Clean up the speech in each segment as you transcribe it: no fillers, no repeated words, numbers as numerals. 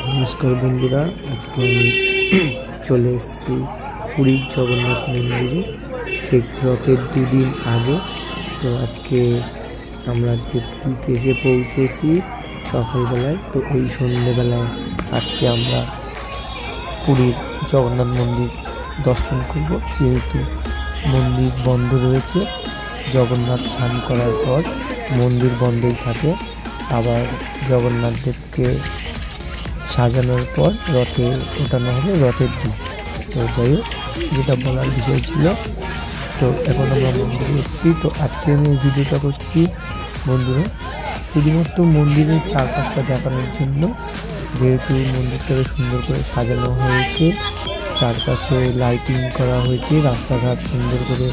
নমস্কার বন্ধুরা, আজকে আমি চলে এসেছি পুরীর জগন্নাথ মন্দিরে ঠিক রথের দুদিন আগে। তো আজকে আমরা পুরীতে এসে পৌঁছেছি সকালবেলায়। তো এই সন্ধ্যেবেলায় আজকে আমরা পুরীর জগন্নাথ মন্দির দর্শন করব, যেহেতু মন্দির বন্ধ রয়েছে। জগন্নাথ স্নান করার পর মন্দির বন্ধই থাকে, আবার জগন্নাথ দেবকে সাজানোর পর রথে ওঠানো হবে রথের দিন। তো যাই হোক, যেটা বলার বিষয় ছিল। তো এখন আমরা মন্দিরে এসেছি। তো আজকে আমি এই ভিডিওটা করছি বন্ধুরা শুধুমাত্র মন্দিরের চারপাশটা দেখানোর জন্য, যেহেতু মন্দিরটাকে সুন্দর করে সাজানো হয়েছে, চারপাশে লাইটিং করা হয়েছে, রাস্তাঘাট সুন্দর করে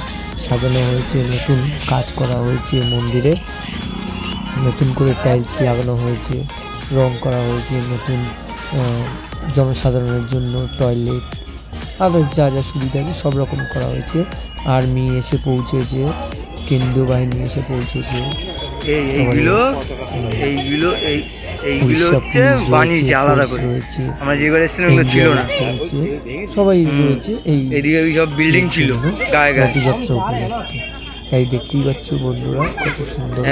সাজানো হয়েছে, নতুন কাজ করা হয়েছে মন্দিরে, নতুন করে টাইলস লাগানো হয়েছে, রং করা হয়েছে, নতুন জনসাধারণের জন্য টয়লেট, আদার্স যা যা সুবিধা আছে সব রকম করা হয়েছে। আর্মি এসে পৌঁছেছে, কেন্দ্রীয় বাহিনী এসে পৌঁছেছে। সবাই রয়েছে রথযাত্রা উপলক্ষে। তাই দেখতেই পাচ্ছ বন্ধুরা কত সুন্দর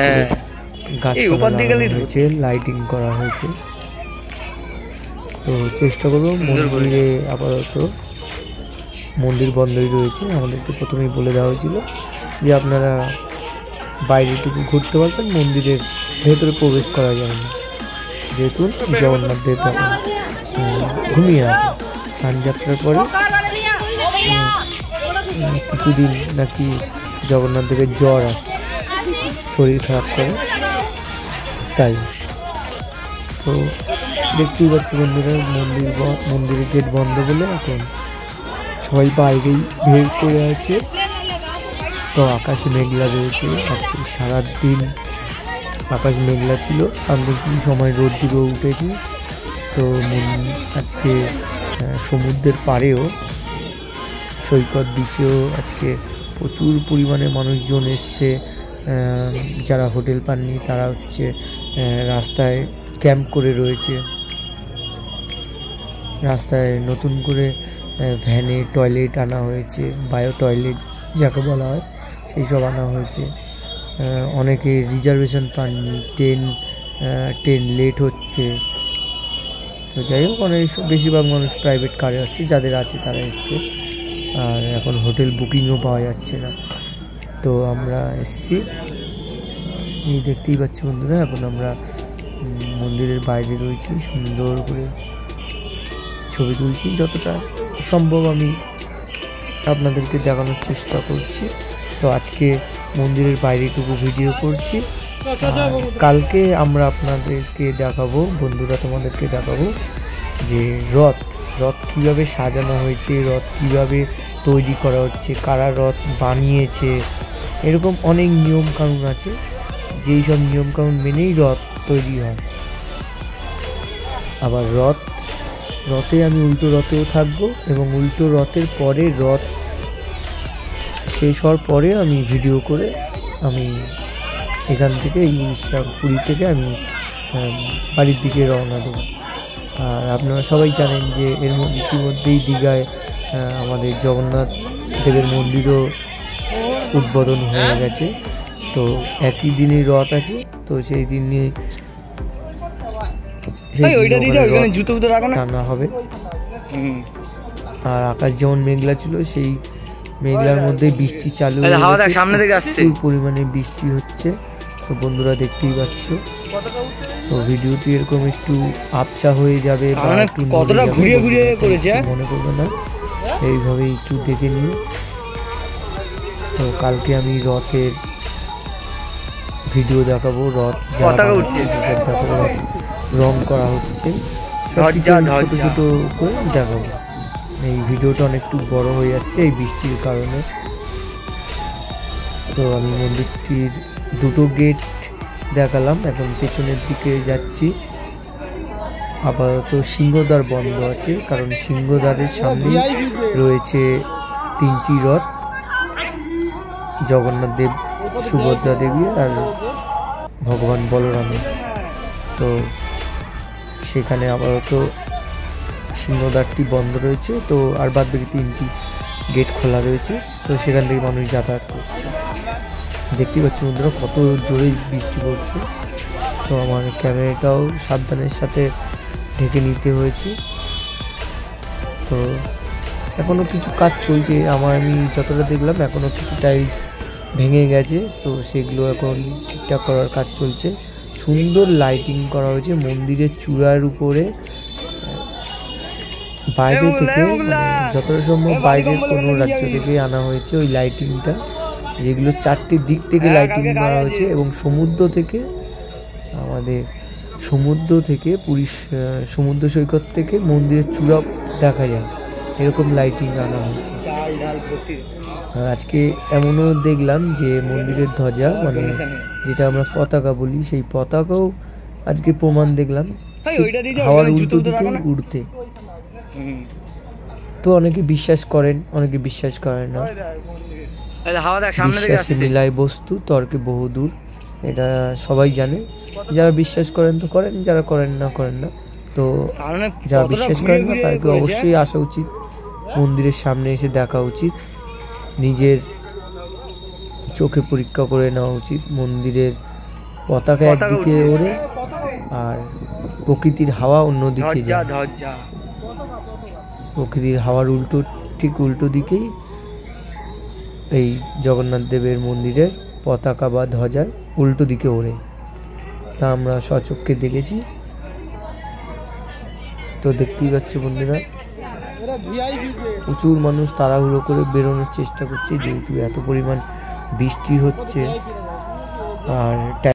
গাছপালা হয়েছে, লাইটিং করা হয়েছে। তো চেষ্টা করবো মন্দিরে, আপাতত মন্দির বন্ধই রয়েছে। আমাদেরকে প্রথমেই বলে দেওয়া হয়েছিল যে আপনারা বাইরেটুকু ঘুরতে পারবেন, মন্দিরের ভেতরে প্রবেশ করা যাবে না, যেহেতু জগন্নাথ দেব ঘুমিয়ে আছে। স্নানযাত্রার পরে কিছুদিন নাকি জগন্নাথ দেবের জ্বর আসে, শরীর খারাপ করে, তাই। তো দেখতেই পাচ্ছি বন্ধুরা মন্দিরের গেট বন্ধ বলে এখন সবাই বাইরেই ভিড় করে আছে। তো আকাশে মেঘলা রয়েছে, আজকে সারাদিন আকাশ মেঘলা ছিল, সান্ধ্যের সময় রোদ্দুরও উঠেছে। তো আজকে সমুদ্রের পাড়েও, সৈকত বিচেও আজকে প্রচুর পরিমাণে মানুষজন এসছে। যারা হোটেল পাননি তারা রাস্তায় ক্যাম্প করে রয়েছে। রাস্তায় নতুন করে ভ্যানে টয়লেট আনা হয়েছে, বায়ো টয়লেট যাকে বলা হয়, সেই সব আনা হয়েছে। অনেকে রিজার্ভেশন পাননি, ট্রেন লেট হচ্ছে। তো যাই হোক, বেশিরভাগ মানুষ প্রাইভেট কারে আসছে, যাদের আছে তারা এসছে। আর এখন হোটেল বুকিংও পাওয়া যাচ্ছে না। তো আমরা এসছি, এই দেখতেই পাচ্ছি বন্ধুরা। এখন আমরা মন্দিরের বাইরে রয়েছি, সুন্দর করে ছবি তুলছি, যতটা সম্ভব আমি আপনাদেরকে দেখানোর চেষ্টা করছি। তো আজকে মন্দিরের বাইরেটুকু ভিডিও করছি, কালকে আমরা আপনাদেরকে দেখাবো, বন্ধুরা তোমাদেরকে দেখাবো যে রথ কীভাবে সাজানো হয়েছে, রথ কীভাবে তৈরি করা হচ্ছে, কারা রথ বানিয়েছে। এরকম অনেক নিয়ম কানুন আছে, যেই সব নিয়ম কানুন মেনেই রথ তৈরি হয়। আবার রথে আমি উল্টো রথেও থাকবো, এবং উল্টো রথের পরে রথ শেষ হওয়ার পরে আমি ভিডিও করে আমি এখান থেকে পুরী থেকে আমি বাড়ির দিকে রওনা দেব। আর আপনারা সবাই জানেন যে ইতিমধ্যেই দীঘায় আমাদের জগন্নাথ দেবের মন্দিরও উদ্বোধন হয়ে গেছে। তো একই দিনই রথ আছে, তো সেই দিনই টানা হবে। আর আকাশ যেমন মেঘলা ছিল, সেই মেঘলার মধ্যে বৃষ্টি চালু, প্রচুর পরিমাণে বৃষ্টি হচ্ছে। তো বন্ধুরা দেখতেই পাচ্ছ। তো ভিডিওটি এরকম একটু আবছা হয়ে যাবে বা একটু মনে করবে না, এইভাবে একটু দেখে নিও। তো কালকে আমি রথের ভিডিও দেখাবো, রথ রং করা হচ্ছে, ছোট ছোট করে দেখাবো। এই ভিডিওটা অনেকটু বড় হয়ে যাচ্ছে এই বৃষ্টির কারণে। তো আমি মন্দিরটির দুটো গেট দেখালাম, এখন পেছনের দিকে যাচ্ছি। আপাতত সিংহদ্বার বন্ধ আছে, কারণ সিংহদ্বারের সামনে রয়েছে 3টি রথ, জগন্নাথ দেব, সুভদ্রা দেবী আর ভগবান বলরামের। তো সেখানে আপাতত সিংহদ্বারটি বন্ধ রয়েছে, তো আর বাদ বাকি 3টি গেট খোলা রয়েছে, তো সেখান থেকে মানুষ যাতায়াত করছে। দেখতেই পাচ্ছি বন্ধুরা কত জোরে বৃষ্টি পড়ছে, তো আমার ক্যামেরাটাও সাবধানের সাথে ঢেকে নিতে হয়েছে। তো এখনও কিছু কাজ চলছে, আমি যতটা দেখলাম এখনও কিছু টাইলস ভেঙে গেছে, তো সেগুলো এখন ঠিকঠাক করার কাজ চলছে। সুন্দর লাইটিং করা হয়েছে মন্দিরের চূড়ার উপরে, বাইরে থেকে যতটা সম্ভব বাইরের কোনো রাজ্য থেকে আনা হয়েছে ওই লাইটিংটা, যেগুলো 4টি দিক থেকে লাইটিং করা হয়েছে এবং সমুদ্র থেকে পুরী সমুদ্র সৈকত থেকে মন্দিরের চূড়া দেখা যায়, এরকম লাইটিং আনা হয়েছে। আর আজকে এমনও দেখলাম যে মন্দিরের ধ্বজা যেটা আমরা পতাকা বলি, সেই পতাকাও আজকে প্রমাণ দেখলাম হাওয়ার উল্টো দিকে উড়তে। তো অনেকে বিশ্বাস করেন, অনেকে বিশ্বাস করেন না। বিশ্বাসে মিলায় বস্তু, তর্কে বহুদূর, এটা সবাই জানে। যারা বিশ্বাস করেন তো করেন, যারা করেন না। তো যারা বিশ্বাস করেন না তাদেরকে অবশ্যই আসা উচিত, মন্দিরের সামনে এসে দেখা উচিত, নিজের চোখে পরীক্ষা করে নেওয়া উচিত। মন্দিরের পতাকা একদিকে ওড়ে আর প্রকৃতির হাওয়া অন্যদিকে যায়, প্রকৃতির হাওয়ার ঠিক উল্টো দিকেই এই জগন্নাথ দেবের মন্দিরের পতাকা বা ধ্বজা উল্টো দিকে ওড়ে, তা আমরা স্বচক্ষে দেখেছি। তো দেখতেই পাচ্ছ বন্ধুরা প্রচুর মানুষ তাড়াহুড়ো করে বেরোনোর চেষ্টা করছে, যেহেতু এত পরিমাণ বৃষ্টি হচ্ছে। আর